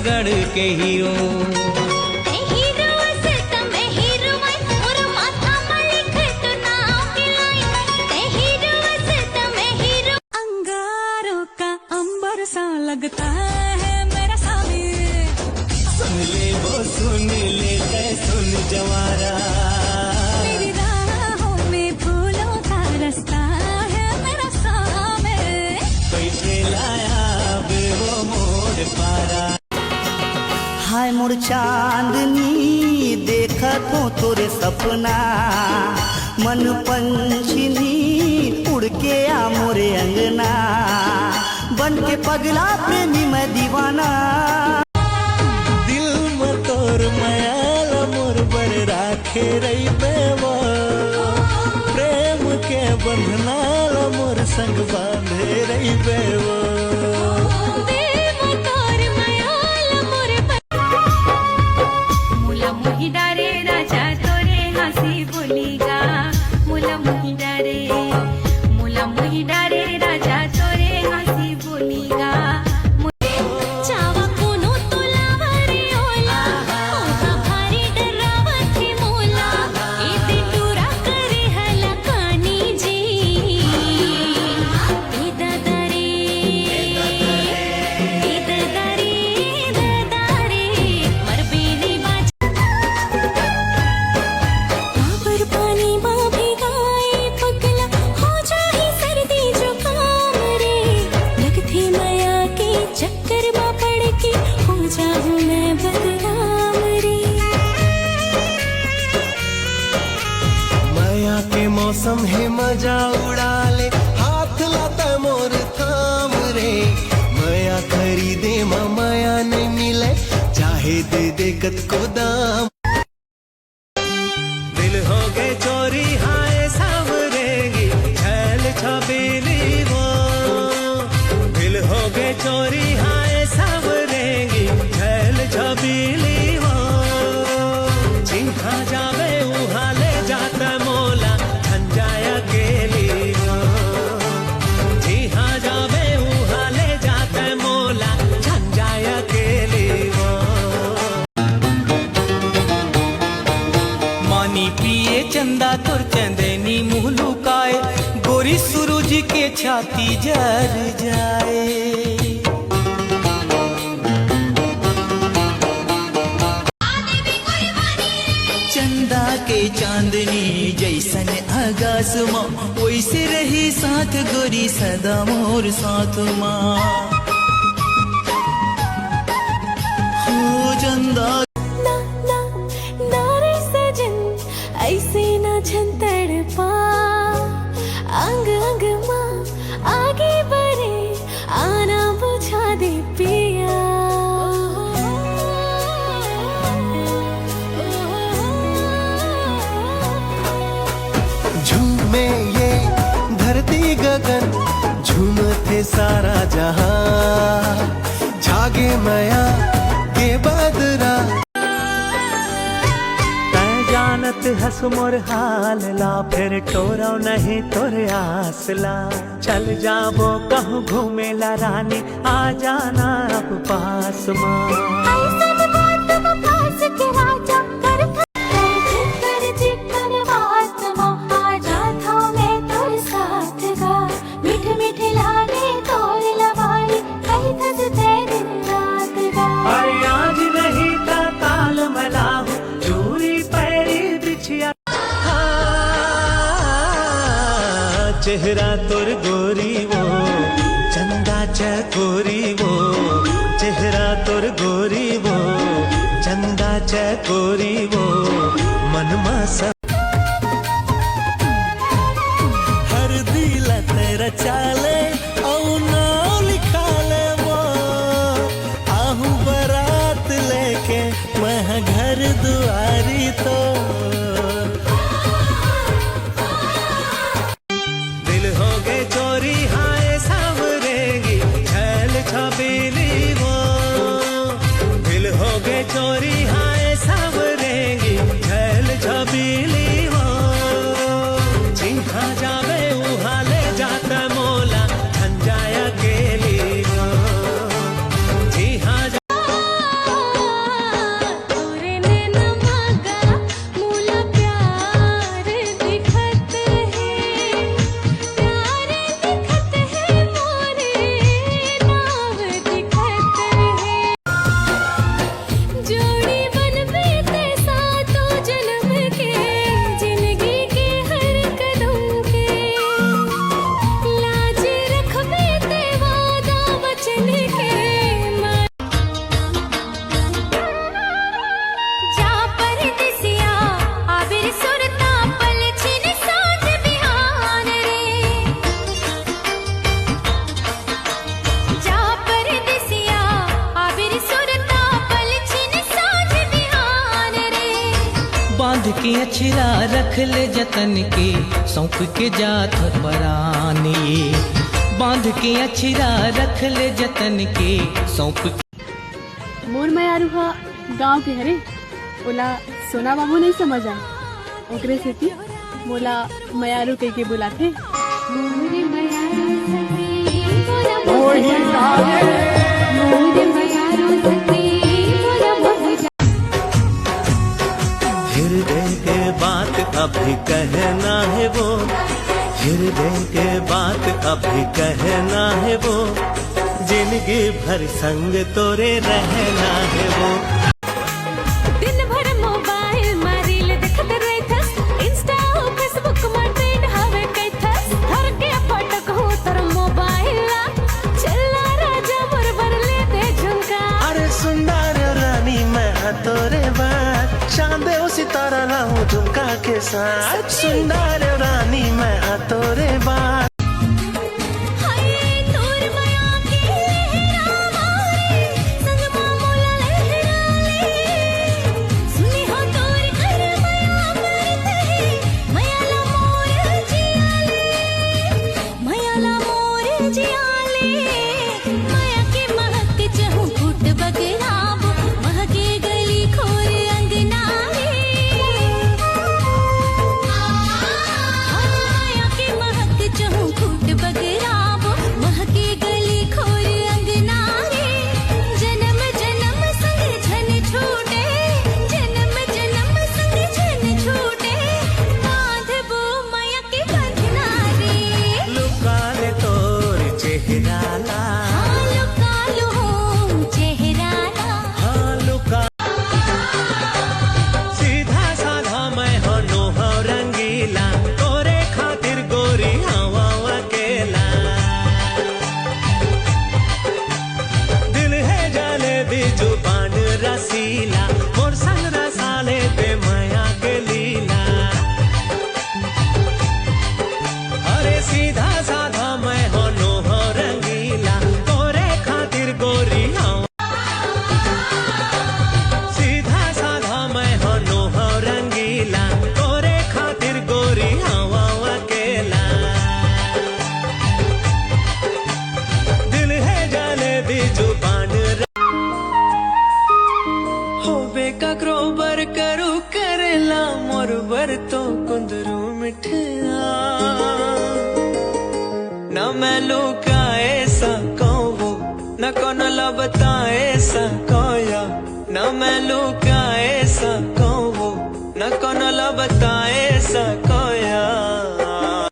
गढ़ के हीरो अंगारों का अंबर सा लगता है मेरा सामी। सुन ले वो सुन ले सुन जवारा, मेरी राहों में फूलों का रास्ता है मेरा सामी। बैठे लाया बे वो मोर पारा। हाय मोर चांदनी देखा तो तोरे सपना, मन पंछनी उड़ के आ मोरे अंगना, बन के पगला प्रेमी मैं दीवाना। दिल में तोर मायाल मोर बर राखे रही बेवा, प्रेम के बंधनाल मोर संग बांधे रही बेवा। मौसम है मजा उड़ा ले, हाथ लाता मोर थाम रे। माया खरीदे माया नहीं मिले, चाहे दे दे कत को दाम। दिल हो गए चोरी हाय सावरेंगी, छैल छबीली वो। दिल हो गए चोरी हाय सावरेंगी, छैल छबीली वो। चिंखा जावे उहाले जाता मोला, जाया गेली वो। जी हाँ जावे उहाले जाते मोला, झंझाया गेली वो। मानी पिए चंदा तुर चंदेनी मुँह लुकाए, गोरी सूरज के छाती जर जाए। चंदा के चांदनी जैसन आगास माँ, वैसे रही साथ गोरी सदा मोर साथ माँ। हो चंदा ना ना ना रे सजन, ऐसे ना छंतड़ पा। अंग अंग माँ आगे बढ़े, आना बुझा दे पिया। झूमे ये धरती गगन, झूमते सारा जहां। जागे माया के बदरा, तै जानत हस मोर हाल ला। फिर टोरो नहीं तोरे आसला, चल जाबो कहूँ घूमेला रानी, आ जाना अब पास माँ। चेहरा तोर गोरी वो, चंदा चकोरी वो। चेहरा तोर गोरी वो, चंदा चकोरी वो। मन मासा हर दिल तेरा चाले, औ नाम लिखा ले वो। आहू बारात लेके मैं घर दुआरी तो। चोरी हाय सावरेंगी, छैल छबीली वो। दिल हो गए चोरी हाय सावरेंगी, छैल छबीली वो। चिंखा जावे उहाले जाता मोला, के अछरा रख ले जतन के सौंप के जात परानी, बांध के अछरा रख ले जतन के सौंप। मोर मयारू गांव के हरे ओला सोना बाबू नहीं समझ आए, ओकरे सेती मोला मयारू कह के बुलाथे। मोरे मयारू सखी मोरा मोरे मयारू सखी मोरा मोरा। हृदय के बात अभी कहना है वो, हृदय के बात अभी कहना है वो, जिंदगी भर संग तोरे रहना है वो। दिन भर मोबाइल मारिल देखत रहथस, इंस्टा और फेसबुक में ट्रेंड हवे कैथस। हर के फटक हो तर मोबाइल ला, चला राजा बरबर ले दे झुमका। अरे सुंदर रानी मैं तोरे बात, चांद सितारा लाऊं झुमका के साथ। सुंदर रानी मैं तोरे बात। तो कुंदरू मिठिया न मैं लुकाए सको वो, न कौन बताए सको या। न मैं लुकाए सको वो, न कौन बताए